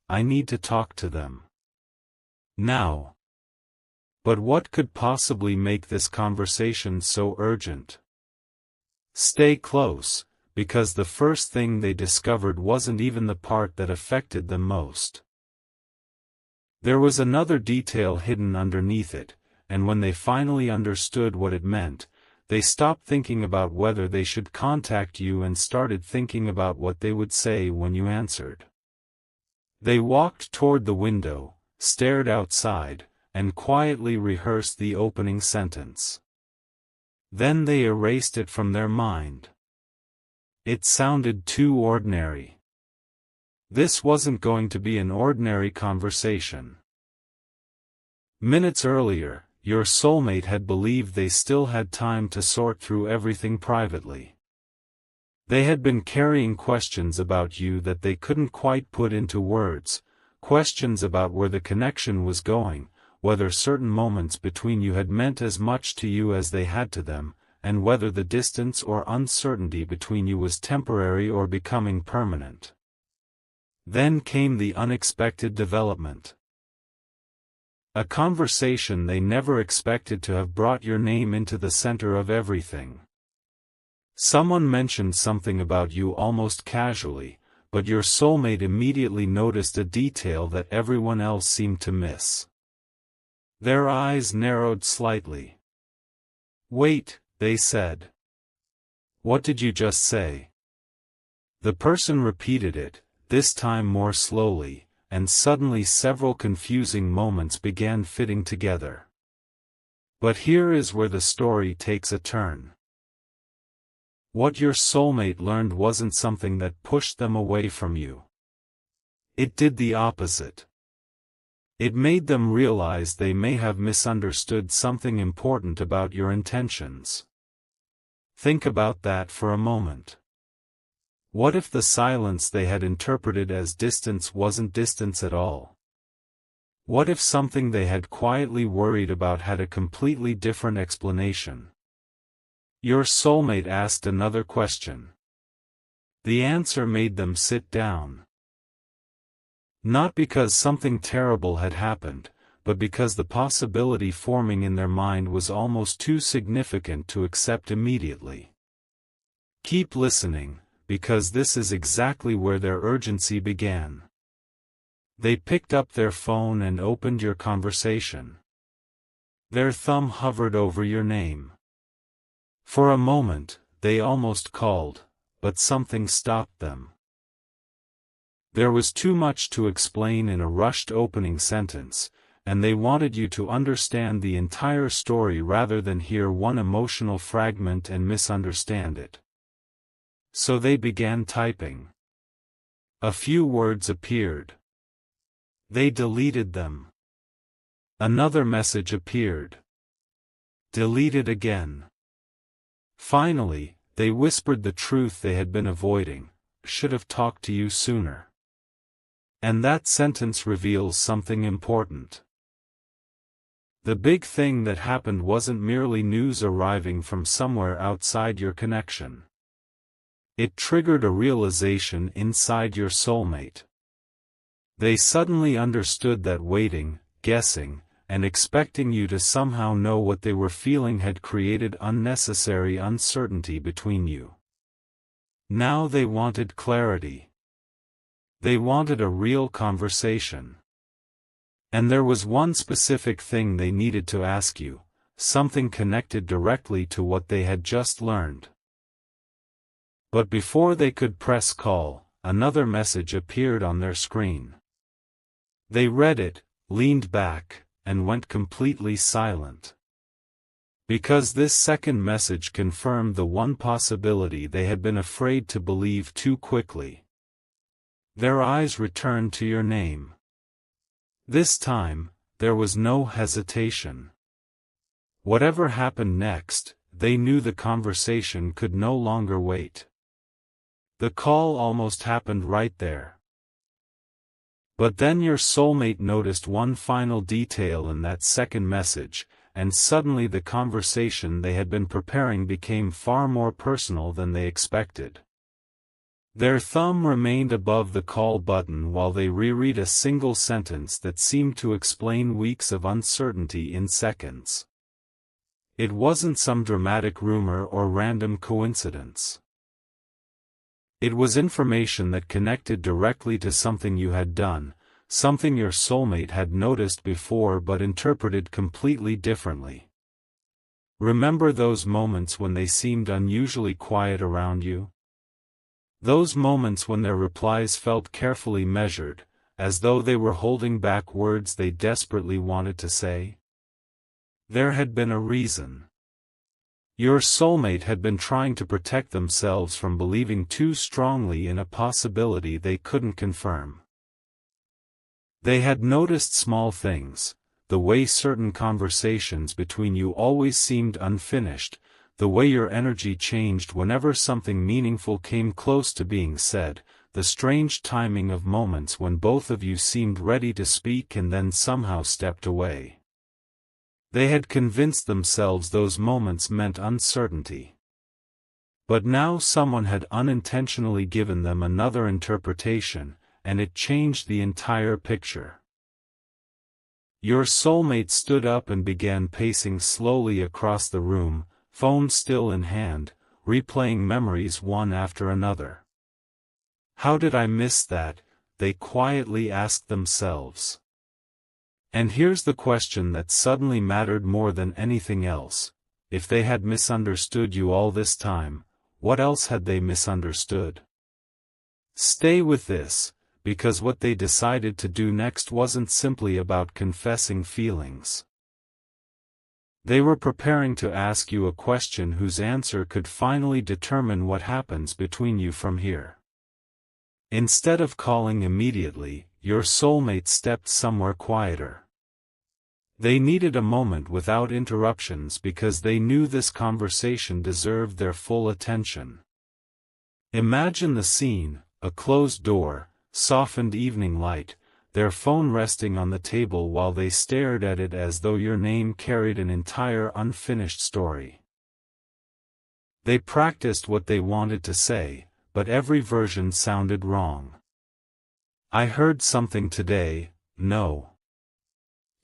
I need to talk to them. Now. But what could possibly make this conversation so urgent? Stay close, because the first thing they discovered wasn't even the part that affected them most. There was another detail hidden underneath it, and when they finally understood what it meant, they stopped thinking about whether they should contact you and started thinking about what they would say when you answered. They walked toward the window, stared outside, and quietly rehearsed the opening sentence. Then they erased it from their mind. It sounded too ordinary. This wasn't going to be an ordinary conversation. Minutes earlier, your soulmate had believed they still had time to sort through everything privately. They had been carrying questions about you that they couldn't quite put into words, questions about where the connection was going, whether certain moments between you had meant as much to you as they had to them, and whether the distance or uncertainty between you was temporary or becoming permanent. Then came the unexpected development. A conversation they never expected to have brought your name into the center of everything. Someone mentioned something about you almost casually, but your soulmate immediately noticed a detail that everyone else seemed to miss. Their eyes narrowed slightly. "Wait," they said. "What did you just say?" The person repeated it, this time more slowly, and suddenly several confusing moments began fitting together. But here is where the story takes a turn. What your soulmate learned wasn't something that pushed them away from you. It did the opposite. It made them realize they may have misunderstood something important about your intentions. Think about that for a moment. What if the silence they had interpreted as distance wasn't distance at all? What if something they had quietly worried about had a completely different explanation? Your soulmate asked another question. The answer made them sit down. Not because something terrible had happened, but because the possibility forming in their mind was almost too significant to accept immediately. Keep listening, because this is exactly where their urgency began. They picked up their phone and opened your conversation. Their thumb hovered over your name. For a moment, they almost called, but something stopped them. There was too much to explain in a rushed opening sentence, and they wanted you to understand the entire story rather than hear one emotional fragment and misunderstand it. So they began typing. A few words appeared. They deleted them. Another message appeared. Deleted again. Finally, they whispered the truth they had been avoiding: "Should have talked to you sooner." And that sentence reveals something important. The big thing that happened wasn't merely news arriving from somewhere outside your connection. It triggered a realization inside your soulmate. They suddenly understood that waiting, guessing, and expecting you to somehow know what they were feeling had created unnecessary uncertainty between you. Now they wanted clarity. They wanted a real conversation. And there was one specific thing they needed to ask you, something connected directly to what they had just learned. But before they could press call, another message appeared on their screen. They read it, leaned back, and went completely silent. Because this second message confirmed the one possibility they had been afraid to believe too quickly. Their eyes returned to your name. This time, there was no hesitation. Whatever happened next, they knew the conversation could no longer wait. The call almost happened right there. But then your soulmate noticed one final detail in that second message, and suddenly the conversation they had been preparing became far more personal than they expected. Their thumb remained above the call button while they reread a single sentence that seemed to explain weeks of uncertainty in seconds. It wasn't some dramatic rumor or random coincidence. It was information that connected directly to something you had done, something your soulmate had noticed before but interpreted completely differently. Remember those moments when they seemed unusually quiet around you? Those moments when their replies felt carefully measured, as though they were holding back words they desperately wanted to say? There had been a reason. Your soulmate had been trying to protect themselves from believing too strongly in a possibility they couldn't confirm. They had noticed small things, the way certain conversations between you always seemed unfinished, the way your energy changed whenever something meaningful came close to being said, the strange timing of moments when both of you seemed ready to speak and then somehow stepped away. They had convinced themselves those moments meant uncertainty. But now someone had unintentionally given them another interpretation, and it changed the entire picture. Your soulmate stood up and began pacing slowly across the room, phone still in hand, replaying memories one after another. How did I miss that? They quietly asked themselves. And here's the question that suddenly mattered more than anything else: if they had misunderstood you all this time, what else had they misunderstood? Stay with this, because what they decided to do next wasn't simply about confessing feelings. They were preparing to ask you a question whose answer could finally determine what happens between you from here. Instead of calling immediately, your soulmate stepped somewhere quieter. They needed a moment without interruptions because they knew this conversation deserved their full attention. Imagine the scene: a closed door, softened evening light, their phone resting on the table while they stared at it as though your name carried an entire unfinished story. They practiced what they wanted to say, but every version sounded wrong. I heard something today. No.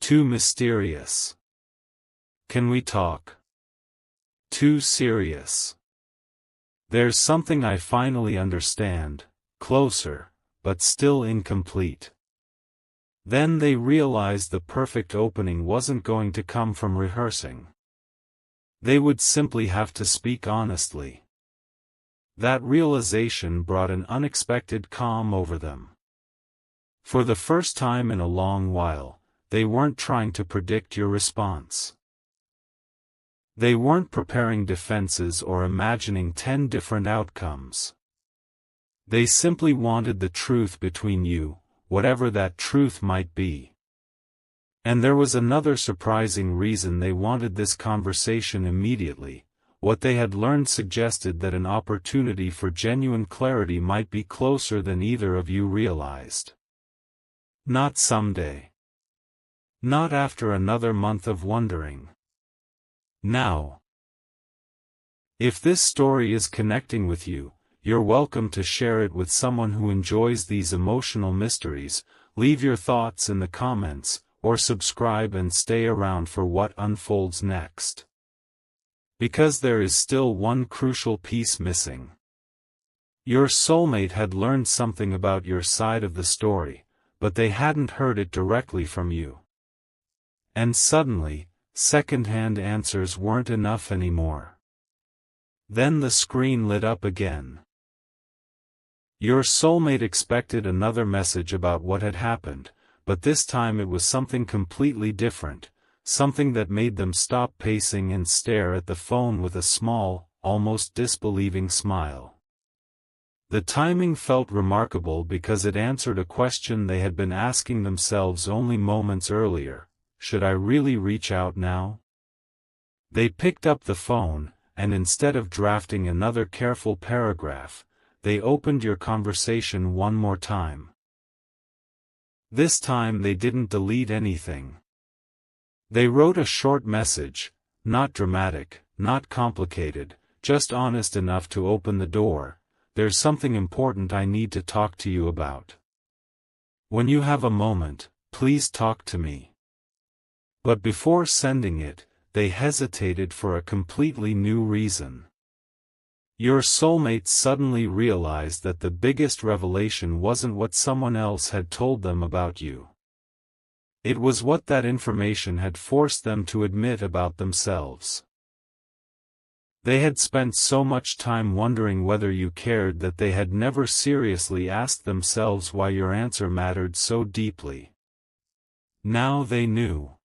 Too mysterious. Can we talk? Too serious. There's something I finally understand. Closer, but still incomplete. Then they realized the perfect opening wasn't going to come from rehearsing. They would simply have to speak honestly. That realization brought an unexpected calm over them. For the first time in a long while, they weren't trying to predict your response. They weren't preparing defenses or imagining 10 different outcomes. They simply wanted the truth between you, whatever that truth might be. And there was another surprising reason they wanted this conversation immediately. What they had learned suggested that an opportunity for genuine clarity might be closer than either of you realized. Not someday. Not after another month of wondering. Now. If this story is connecting with you, you're welcome to share it with someone who enjoys these emotional mysteries. Leave your thoughts in the comments, or subscribe and stay around for what unfolds next. Because there is still one crucial piece missing. Your soulmate had learned something about your side of the story, but they hadn't heard it directly from you. And suddenly, second-hand answers weren't enough anymore. Then the screen lit up again. Your soulmate expected another message about what had happened, but this time it was something completely different, something that made them stop pacing and stare at the phone with a small, almost disbelieving smile. The timing felt remarkable because it answered a question they had been asking themselves only moments earlier: should I really reach out now? They picked up the phone, and instead of drafting another careful paragraph, they opened your conversation one more time. This time they didn't delete anything. They wrote a short message, not dramatic, not complicated, just honest enough to open the door. there's something important I need to talk to you about. When you have a moment, please talk to me." But before sending it, they hesitated for a completely new reason. Your soulmate suddenly realized that the biggest revelation wasn't what someone else had told them about you. It was what that information had forced them to admit about themselves. They had spent so much time wondering whether you cared that they had never seriously asked themselves why your answer mattered so deeply. Now they knew.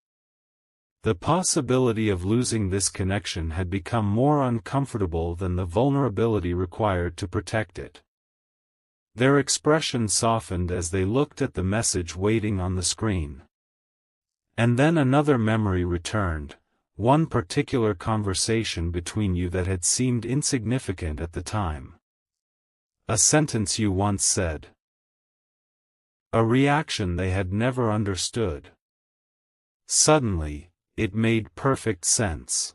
The possibility of losing this connection had become more uncomfortable than the vulnerability required to protect it. Their expression softened as they looked at the message waiting on the screen. And then another memory returned, one particular conversation between you that had seemed insignificant at the time. A sentence you once said. A reaction they had never understood. Suddenly, it made perfect sense.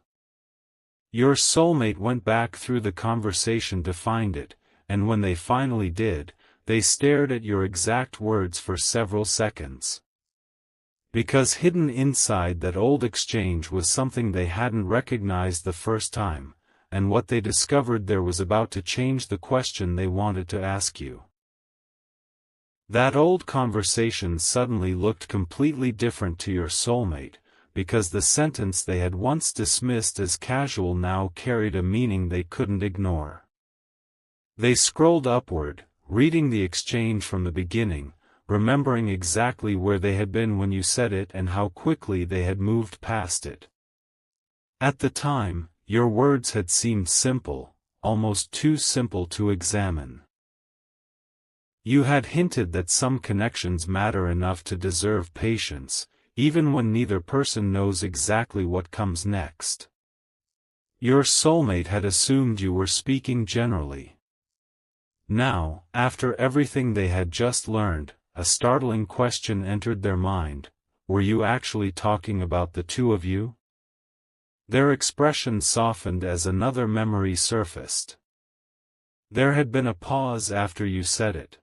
Your soulmate went back through the conversation to find it, and when they finally did, they stared at your exact words for several seconds. Because hidden inside that old exchange was something they hadn't recognized the first time, and what they discovered there was about to change the question they wanted to ask you. That old conversation suddenly looked completely different to your soulmate, because the sentence they had once dismissed as casual now carried a meaning they couldn't ignore. They scrolled upward, reading the exchange from the beginning, remembering exactly where they had been when you said it and how quickly they had moved past it. At the time, your words had seemed simple, almost too simple to examine. You had hinted that some connections matter enough to deserve patience, even when neither person knows exactly what comes next. Your soulmate had assumed you were speaking generally. Now, after everything they had just learned, a startling question entered their mind: were you actually talking about the two of you? Their expression softened as another memory surfaced. There had been a pause after you said it.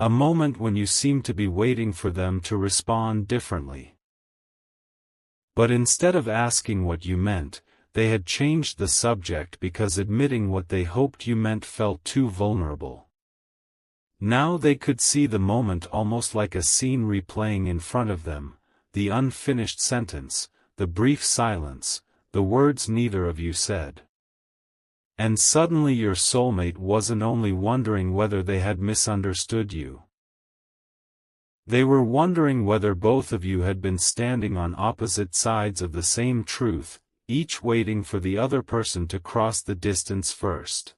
A moment when you seemed to be waiting for them to respond differently. But instead of asking what you meant, they had changed the subject because admitting what they hoped you meant felt too vulnerable. Now they could see the moment almost like a scene replaying in front of them, the unfinished sentence, the brief silence, the words neither of you said. And suddenly your soulmate wasn't only wondering whether they had misunderstood you. They were wondering whether both of you had been standing on opposite sides of the same truth, each waiting for the other person to cross the distance first.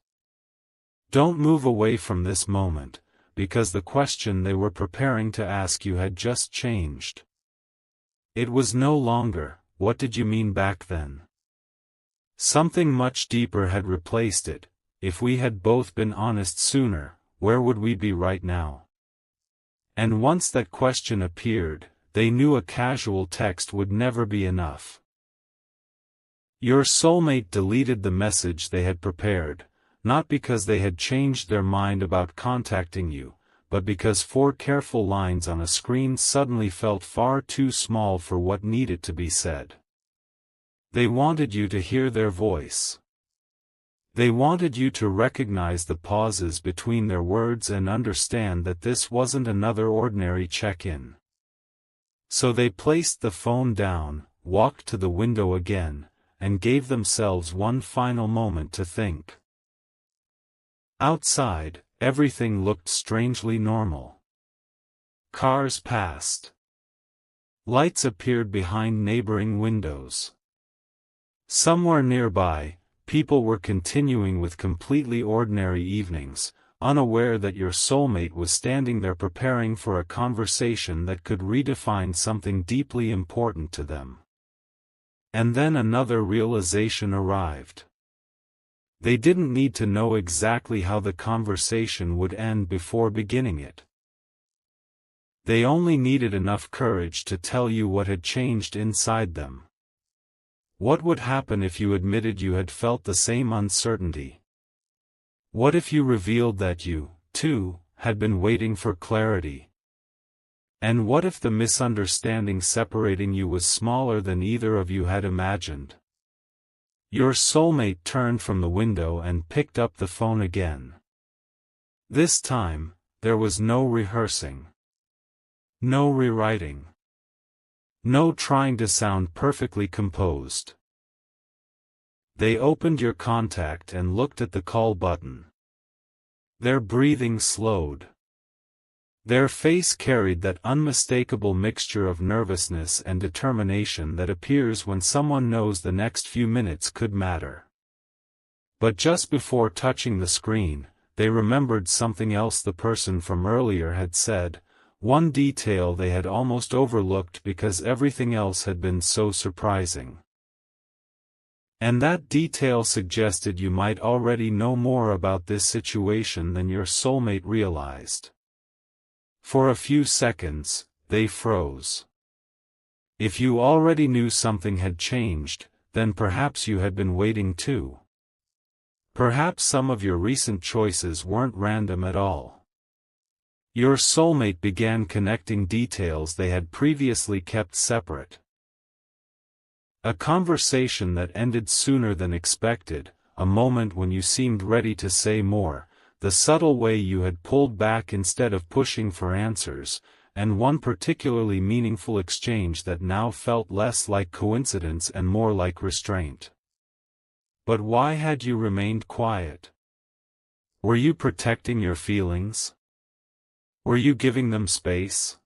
Don't move away from this moment, because the question they were preparing to ask you had just changed. It was no longer, "What did you mean back then?" Something much deeper had replaced it: "If we had both been honest sooner, where would we be right now?" And once that question appeared, they knew a casual text would never be enough. Your soulmate deleted the message they had prepared, not because they had changed their mind about contacting you, but because 4 careful lines on a screen suddenly felt far too small for what needed to be said. They wanted you to hear their voice. They wanted you to recognize the pauses between their words and understand that this wasn't another ordinary check-in. So they placed the phone down, walked to the window again, and gave themselves one final moment to think. Outside, everything looked strangely normal. Cars passed. Lights appeared behind neighboring windows. Somewhere nearby, people were continuing with completely ordinary evenings, unaware that your soulmate was standing there preparing for a conversation that could redefine something deeply important to them. And then another realization arrived. They didn't need to know exactly how the conversation would end before beginning it. They only needed enough courage to tell you what had changed inside them. What would happen if you admitted you had felt the same uncertainty? What if you revealed that you, too, had been waiting for clarity? And what if the misunderstanding separating you was smaller than either of you had imagined? Your soulmate turned from the window and picked up the phone again. This time, there was no rehearsing. No rewriting. No trying to sound perfectly composed. They opened your contact and looked at the call button. Their breathing slowed. Their face carried that unmistakable mixture of nervousness and determination that appears when someone knows the next few minutes could matter. But just before touching the screen, they remembered something else the person from earlier had said, one detail they had almost overlooked because everything else had been so surprising. And that detail suggested you might already know more about this situation than your soulmate realized. For a few seconds, they froze. If you already knew something had changed, then perhaps you had been waiting too. Perhaps some of your recent choices weren't random at all. Your soulmate began connecting details they had previously kept separate. A conversation that ended sooner than expected, a moment when you seemed ready to say more, the subtle way you had pulled back instead of pushing for answers, and one particularly meaningful exchange that now felt less like coincidence and more like restraint. But why had you remained quiet? Were you protecting your feelings? Were you giving them space?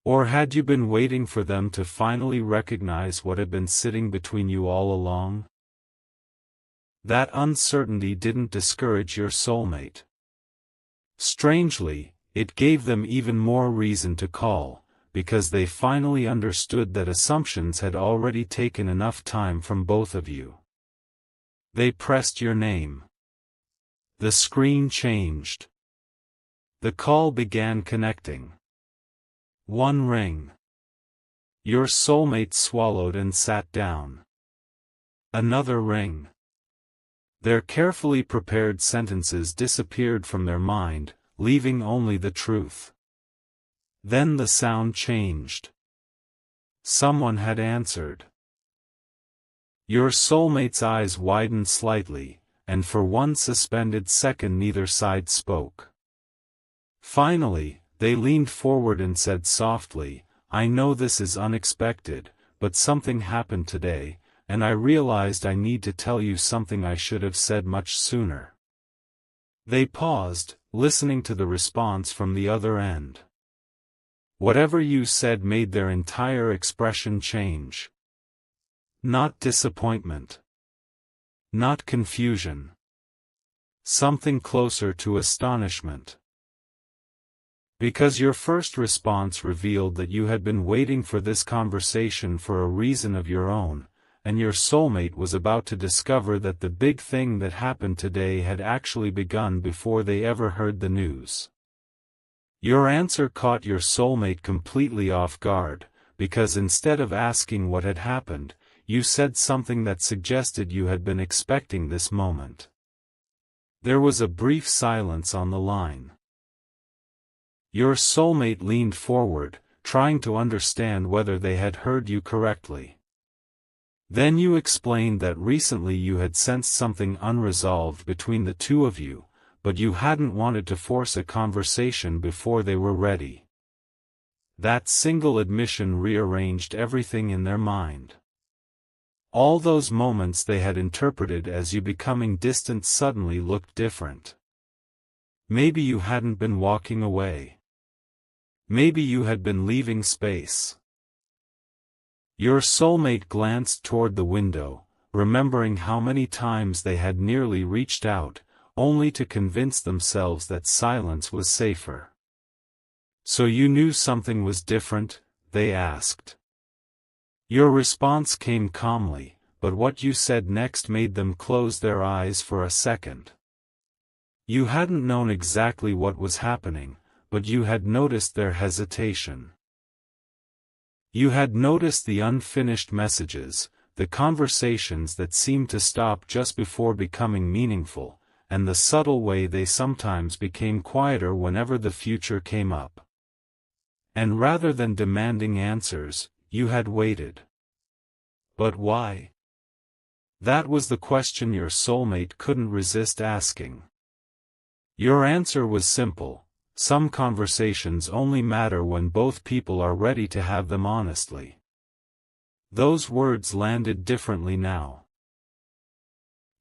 Or had you been waiting for them to finally recognize what had been sitting between you all along? That uncertainty didn't discourage your soulmate. Strangely, it gave them even more reason to call, because they finally understood that assumptions had already taken enough time from both of you. They pressed your name. The screen changed. The call began connecting. One ring. Your soulmate swallowed and sat down. Another ring. Their carefully prepared sentences disappeared from their mind, leaving only the truth. Then the sound changed. Someone had answered. Your soulmate's eyes widened slightly, and for one suspended second neither side spoke. Finally, they leaned forward and said softly, "I know this is unexpected, but something happened today, and I realized I need to tell you something I should have said much sooner." They paused, listening to the response from the other end. Whatever you said made their entire expression change. Not disappointment. Not confusion. Something closer to astonishment. Because your first response revealed that you had been waiting for this conversation for a reason of your own, and your soulmate was about to discover that the big thing that happened today had actually begun before they ever heard the news. Your answer caught your soulmate completely off guard, because instead of asking what had happened, you said something that suggested you had been expecting this moment. There was a brief silence on the line. Your soulmate leaned forward, trying to understand whether they had heard you correctly. Then you explained that recently you had sensed something unresolved between the two of you, but you hadn't wanted to force a conversation before they were ready. That single admission rearranged everything in their mind. All those moments they had interpreted as you becoming distant suddenly looked different. Maybe you hadn't been walking away. Maybe you had been leaving space. Your soulmate glanced toward the window, remembering how many times they had nearly reached out, only to convince themselves that silence was safer. "So you knew something was different?" they asked. Your response came calmly, but what you said next made them close their eyes for a second. You hadn't known exactly what was happening, but you had noticed their hesitation. You had noticed the unfinished messages, the conversations that seemed to stop just before becoming meaningful, and the subtle way they sometimes became quieter whenever the future came up. And rather than demanding answers, you had waited. But why? That was the question your soulmate couldn't resist asking. Your answer was simple: some conversations only matter when both people are ready to have them honestly. Those words landed differently now.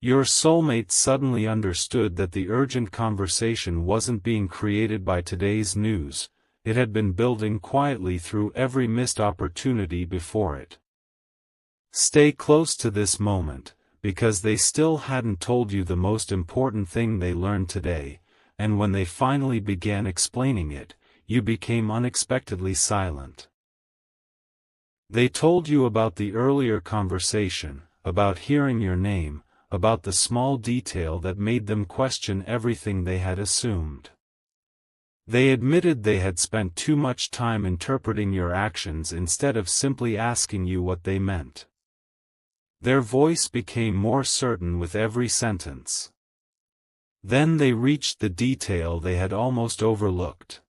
Your soulmate suddenly understood that the urgent conversation wasn't being created by today's news, it had been building quietly through every missed opportunity before it. Stay close to this moment, because they still hadn't told you the most important thing they learned today, and when they finally began explaining it, you became unexpectedly silent. They told you about the earlier conversation, about hearing your name, about the small detail that made them question everything they had assumed. They admitted they had spent too much time interpreting your actions instead of simply asking you what they meant. Their voice became more certain with every sentence. Then they reached the detail they had almost overlooked.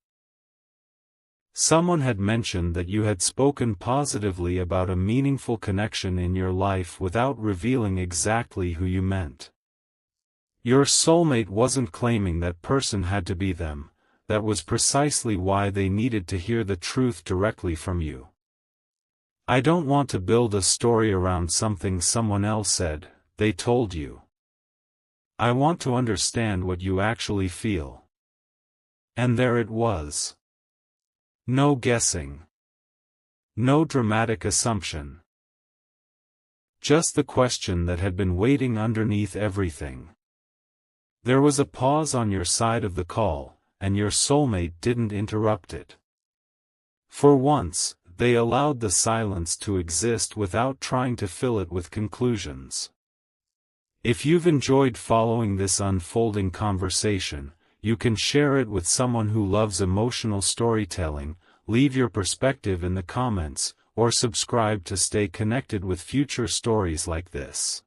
Someone had mentioned that you had spoken positively about a meaningful connection in your life without revealing exactly who you meant. Your soulmate wasn't claiming that person had to be them, that was precisely why they needed to hear the truth directly from you. I don't want to build a story around something someone else said, they told you. I want to understand what you actually feel. And there it was. No guessing. No dramatic assumption. Just the question that had been waiting underneath everything. There was a pause on your side of the call, and your soulmate didn't interrupt it. For once, they allowed the silence to exist without trying to fill it with conclusions. If you've enjoyed following this unfolding conversation, you can share it with someone who loves emotional storytelling, leave your perspective in the comments, or subscribe to stay connected with future stories like this.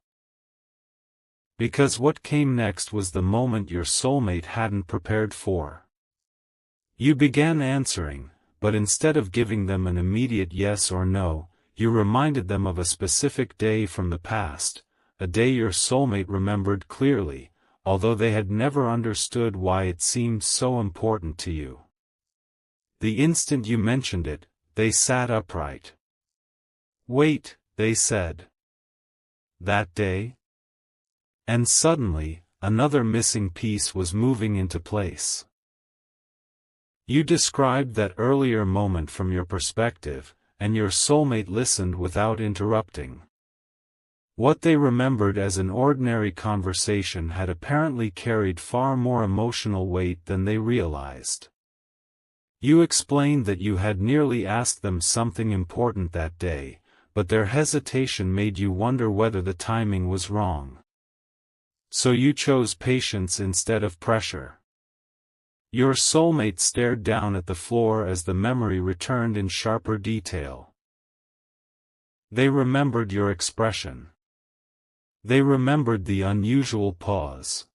Because what came next was the moment your soulmate hadn't prepared for. You began answering, but instead of giving them an immediate yes or no, you reminded them of a specific day from the past, a day your soulmate remembered clearly, although they had never understood why it seemed so important to you. The instant you mentioned it, they sat upright. Wait, they said. That day? And suddenly, another missing piece was moving into place. You described that earlier moment from your perspective, and your soulmate listened without interrupting. What they remembered as an ordinary conversation had apparently carried far more emotional weight than they realized. You explained that you had nearly asked them something important that day, but their hesitation made you wonder whether the timing was wrong. So you chose patience instead of pressure. Your soulmate stared down at the floor as the memory returned in sharper detail. They remembered your expression. They remembered the unusual pause.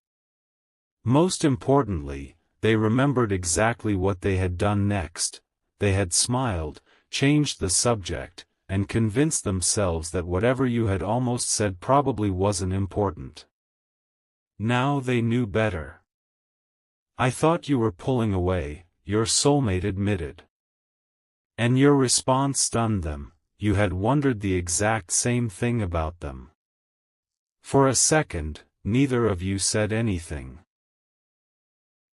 Most importantly, they remembered exactly what they had done next. They had smiled, changed the subject, and convinced themselves that whatever you had almost said probably wasn't important. Now they knew better. I thought you were pulling away, your soulmate admitted. And your response stunned them. You had wondered the exact same thing about them. For a second, neither of you said anything.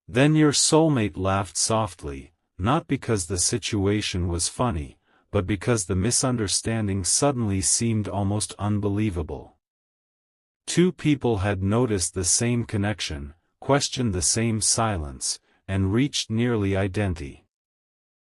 Then your soulmate laughed softly, not because the situation was funny, but because the misunderstanding suddenly seemed almost unbelievable. Two people had noticed the same connection, questioned the same silence, and reached nearly identity.